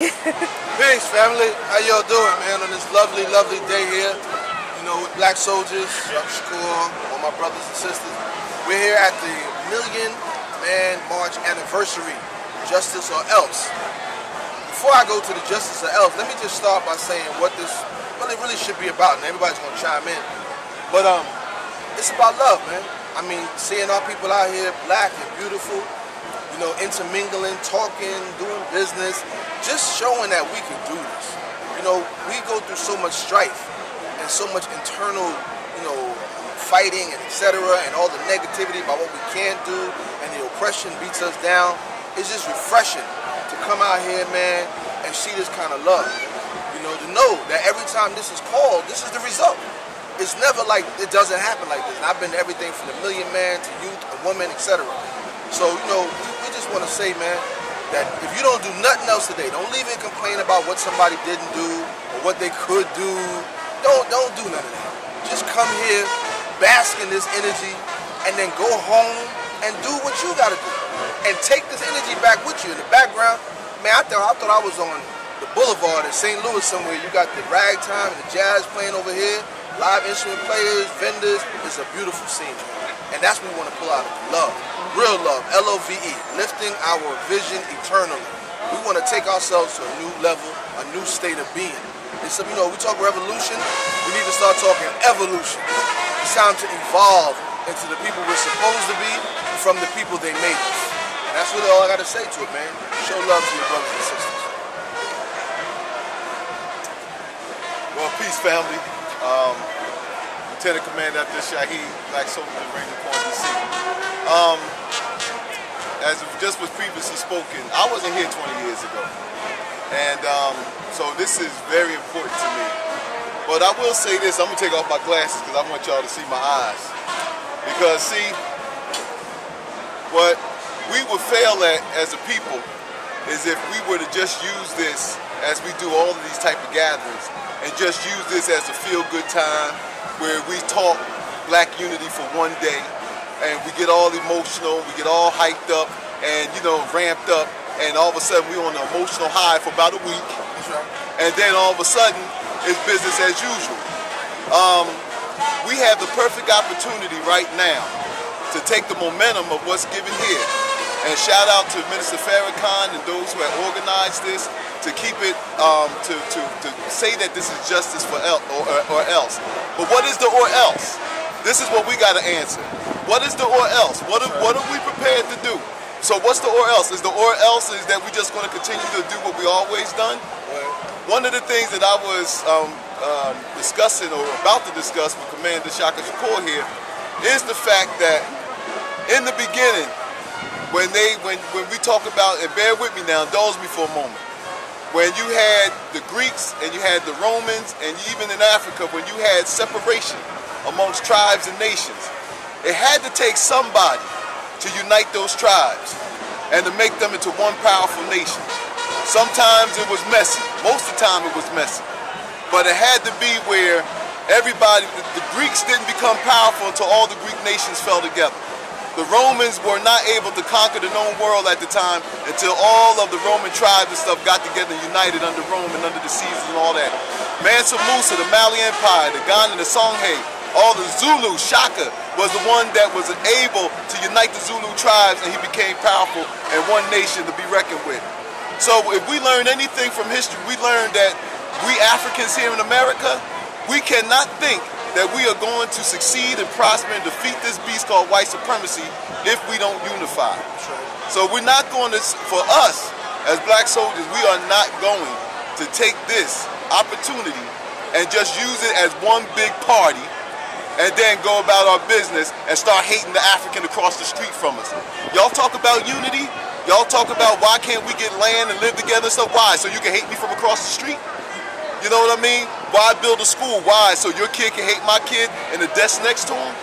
Peace, family. How y'all doing, man, on this lovely, lovely day here? You know, with Black Souljahz Ranger Corps, all my brothers and sisters. We're here at the Million Man March anniversary, Justice or Else. Before I go to the Justice or Else, let me just start by saying what this really should be about, and everybody's gonna chime in. But it's about love, man. I mean, seeing our people out here, black and beautiful, you know, intermingling, talking, doing business, just showing that we can do this. You know, we go through so much strife and so much internal, you know, fighting and etc. and all the negativity about what we can't do, and the oppression beats us down. It's just refreshing to come out here, man, and see this kind of love. You know, to know that every time this is called, this is the result. It's never like it doesn't happen like this. And I've been to everything from the Million Man to youth and women, etc. So, you know, we just want to say, man, that if you don't do nothing else today, don't leave and complain about what somebody didn't do or what they could do. Don't do none of that. Just come here, bask in this energy, and then go home and do what you got to do. And take this energy back with you. In the background, man, I thought I was on the boulevard in St. Louis somewhere. You got the ragtime and the jazz playing over here. Live instrument players, vendors. It's a beautiful scene. And that's what we want to pull out of love. Real love, L-O-V-E, lifting our vision eternally. We want to take ourselves to a new level, a new state of being. It's, you know, we talk revolution, we need to start talking evolution. It's time to evolve into the people we're supposed to be from the people they made us. And that's really all I got to say to it, man. Show love to your brothers and sisters. Well, peace, family. Lieutenant Commander Abdul Shaheed, Black Souljahz Ranger Corps, DC. As just was previously spoken, I wasn't here 20 years ago. And so this is very important to me. But I will say this, I'm going to take off my glasses because I want y'all to see my eyes. Because see, what we would fail at as a people is if we were to just use this as we do all of these type of gatherings and just use this as a feel-good time where we talk black unity for one day and we get all emotional, we get all hyped up and, you know, ramped up, and all of a sudden we're on an emotional high for about a week. That's right. And then all of a sudden it's business as usual. We have the perfect opportunity right now to take the momentum of what's given here. And shout out to Minister Afrikan and those who have organized this to keep it, to say that this is justice for or else. But what is the or else? This is what we got to answer. What is the or else? What are we prepared to do? So what's the or else? Is the or else is that we're just going to continue to do what we always done? One of the things that I was discussing or about to discuss with Commander Shaka Shakur here is the fact that in the beginning, when we talk about, and bear with me now, indulge me for a moment, when you had the Greeks and you had the Romans and even in Africa, when you had separation amongst tribes and nations, it had to take somebody to unite those tribes and to make them into one powerful nation. Sometimes it was messy. Most of the time it was messy. But it had to be where everybody, the Greeks didn't become powerful until all the Greek nations fell together. The Romans were not able to conquer the known world at the time until all of the Roman tribes and stuff got together and united under Rome and under the Caesars and all that. Mansa Musa, the Mali Empire, the Ghana, the Songhay, all the Zulu, Shaka was the one that was able to unite the Zulu tribes, and he became powerful and one nation to be reckoned with. So if we learn anything from history, we learned that we Africans here in America, we cannot think that we are going to succeed and prosper and defeat this beast called white supremacy if we don't unify. So we're not going to, for us as Black Souljahz, we are not going to take this opportunity and just use it as one big party and then go about our business and start hating the African across the street from us. Y'all talk about unity, y'all talk about why can't we get land and live together and stuff. Why? So you can hate me from across the street? You know what I mean? Why build a school? Why? So your kid can hate my kid and the desk next to him?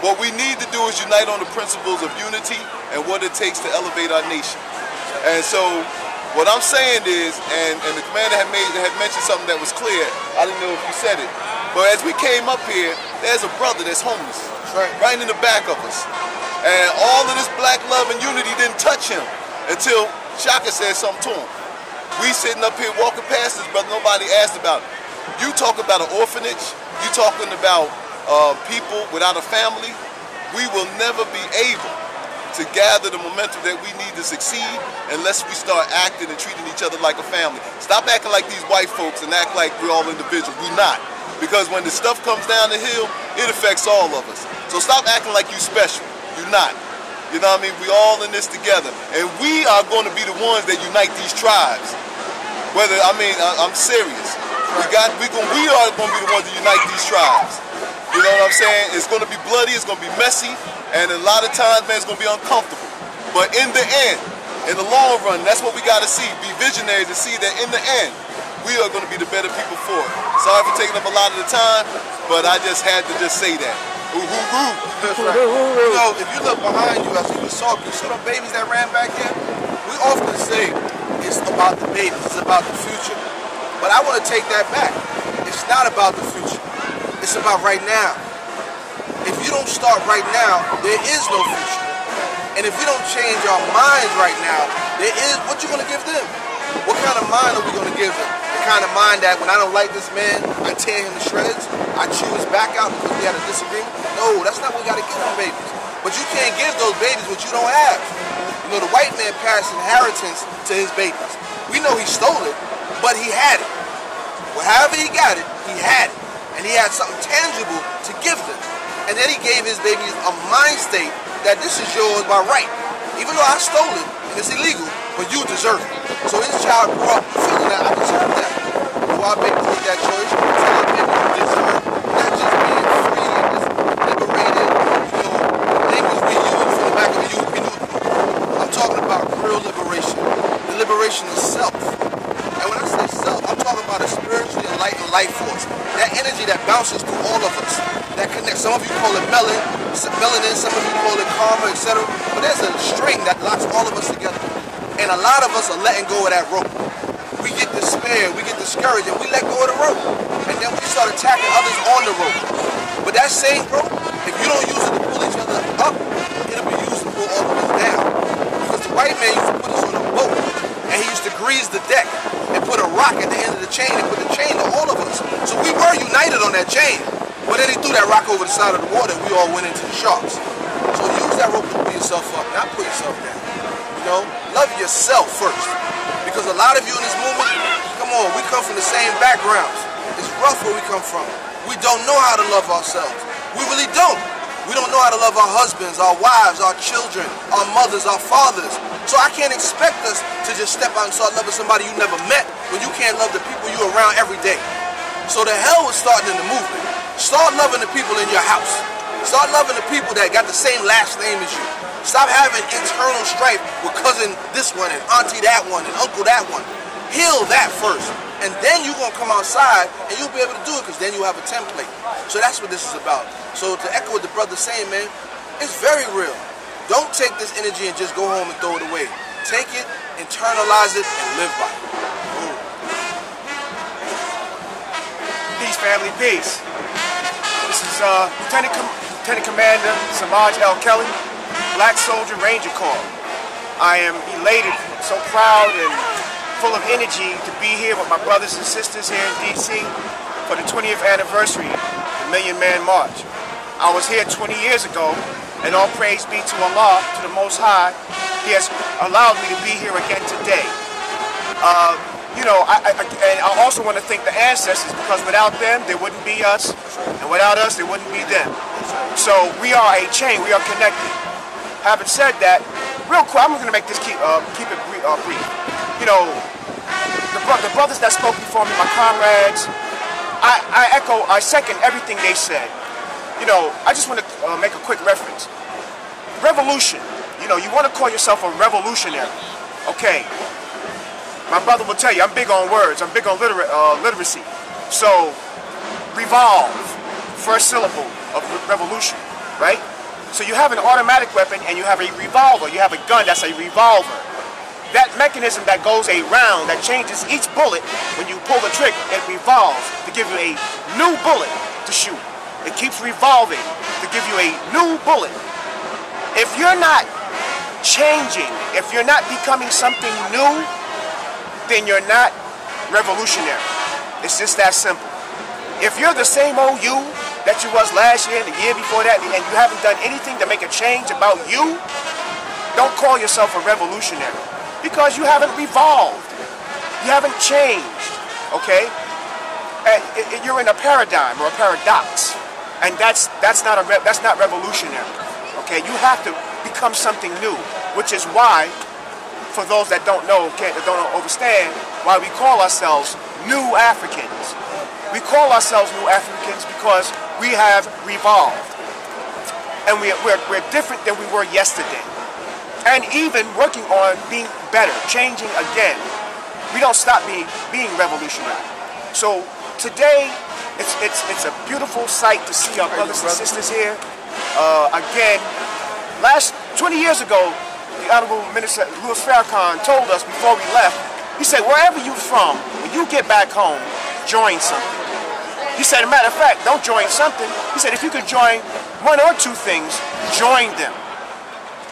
What we need to do is unite on the principles of unity and what it takes to elevate our nation. And so what I'm saying is, and the commander had mentioned something that was clear. I didn't know if you said it. But as we came up here, there's a brother that's homeless. Right in the back of us. And all of this black love and unity didn't touch him until Shaka said something to him. We sitting up here walking past this, brother, nobody asked about it. You talk about an orphanage, you talking about people without a family. We will never be able to gather the momentum that we need to succeed unless we start acting and treating each other like a family. Stop acting like these white folks and act like we're all individuals. We're not. Because when the stuff comes down the hill, it affects all of us. So stop acting like you special. You're not. You know what I mean? We all in this together. And we are going to be the ones that unite these tribes. Whether, I'm serious. We are going to be the ones that unite these tribes. You know what I'm saying? It's going to be bloody, it's going to be messy, and a lot of times, man, it's going to be uncomfortable. But in the end, in the long run, that's what we got to see. Be visionaries and see that in the end, we are going to be the better people for it. Sorry for taking up a lot of the time, but I just had to just say that. UHURU. That's right. You know, if you look behind you as you was talking, you see the babies that ran back here? We often say it's about the babies, it's about the future. But I want to take that back. It's not about the future. It's about right now. If you don't start right now, there is no future. And if we don't change our minds right now, there is, what you going to give them? What kind of mind are we going to give them? The kind of mind that when I don't like this man, I tear him to shreds, I chew his back out because we had a disagreement? No, that's not what we got to give them babies. But you can't give those babies what you don't have. You know, the white man passed inheritance to his babies. We know he stole it, but he had it. Well, however he got it, he had it. And he had something tangible to give them. And then he gave his babies a mind state that this is yours by right. Even though I stole it and it's illegal, but you deserve it. So his child grew up feeling that I deserve that. So our babies make that choice, tell our babies you deserve not just being free and just liberated, you know, language we use from the back of the youth. I'm talking about real liberation. The liberation of self. And when I say self, I'm talking about a spiritually enlightened life force. That energy that bounces through all of us, that connects. Some of you call it melanin, some of you call it karma, etc. But there's a string that locks all of us together. And a lot of us are letting go of that rope. We get despair, we get discouraged, and we let go of the rope. And then we start attacking others on the rope. But that same rope, if you don't use it to pull each other up, it'll be used to pull all of us down. Because the white man used to put us on a boat, and he used to grease the deck and put a rock at the end of the chain and put the chain to all of us. So we were united on that chain. But then he threw that rock over the side of the water and we all went into the sharks. So use that rope to pull yourself up, not put yourself down. You know, love yourself first. Because a lot of you in this movement, come on, we come from the same backgrounds. It's rough where we come from. We don't know how to love ourselves. We really don't. We don't know how to love our husbands, our wives, our children, our mothers, our fathers. So I can't expect us to just step out and start loving somebody you never met when you can't love the people you're around every day. So the hell was starting in the movement. Start loving the people in your house. Start loving the people that got the same last name as you. Stop having internal strife with cousin this one and auntie that one and uncle that one. Heal that first. And then you're going to come outside and you'll be able to do it because then you have a template. So that's what this is about. So to echo what the brother's saying, man, it's very real. Don't take this energy and just go home and throw it away. Take it, internalize it, and live by it. Boom. Peace, family, peace. This is Lieutenant Commander Samaj L. Kelly, Black Souljahz Ranger Corps. I am elated, so proud, and full of energy to be here with my brothers and sisters here in D.C. for the 20th anniversary of the Million Man March. I was here 20 years ago, and all praise be to Allah, to the Most High. He has allowed me to be here again today. You know, and I also want to thank the ancestors, because without them, there wouldn't be us, and without us, there wouldn't be them. So we are a chain, we are connected. Having said that, real quick, I'm going to make this keep it brief. You know, the brothers that spoke before me, my comrades, I second everything they said. You know, I just want to make a quick reference. Revolution. You know, you want to call yourself a revolutionary. Okay. My brother will tell you, I'm big on words. I'm big on literacy. So, revolve. First syllable of revolution, right? So you have an automatic weapon and you have a revolver. You have a gun that's a revolver. That mechanism that goes around, that changes each bullet, when you pull the trigger, it revolves to give you a new bullet to shoot. It keeps revolving to give you a new bullet. If you're not changing, if you're not becoming something new, then you're not revolutionary. It's just that simple. If you're the same old you that you was last year and the year before that, and you haven't done anything to make a change about you, don't call yourself a revolutionary, because you haven't revolved. You haven't changed, okay? And you're in a paradigm or a paradox, and that's not revolutionary, okay? You have to become something new, which is why, for those that don't know, that don't understand, why we call ourselves New Africans. We call ourselves New Africans because we have revolved, and we're different than we were yesterday, and even working on being better, changing again. We don't stop being revolutionary. So today, it's a beautiful sight to see our brothers and sisters here. Again, 20 years ago, the Honorable Minister Louis Farrakhan told us before we left, he said, wherever you're from, when you get back home, join something. He said, as a matter of fact, don't join something. He said, if you could join one or two things, join them.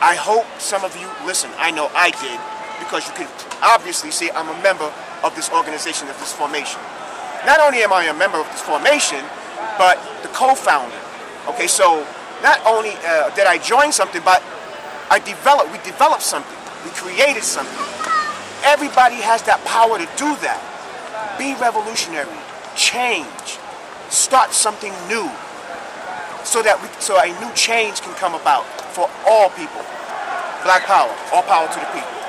I hope some of you listen. I know I did, because you can obviously see I'm a member of this organization, of this formation. Not only am I a member of this formation, but the co-founder. Okay, so not only did I join something, but we developed something. We created something. Everybody has that power to do that. Be revolutionary. Change. Start something new. So a new change can come about for all people. Black power. All power to the people.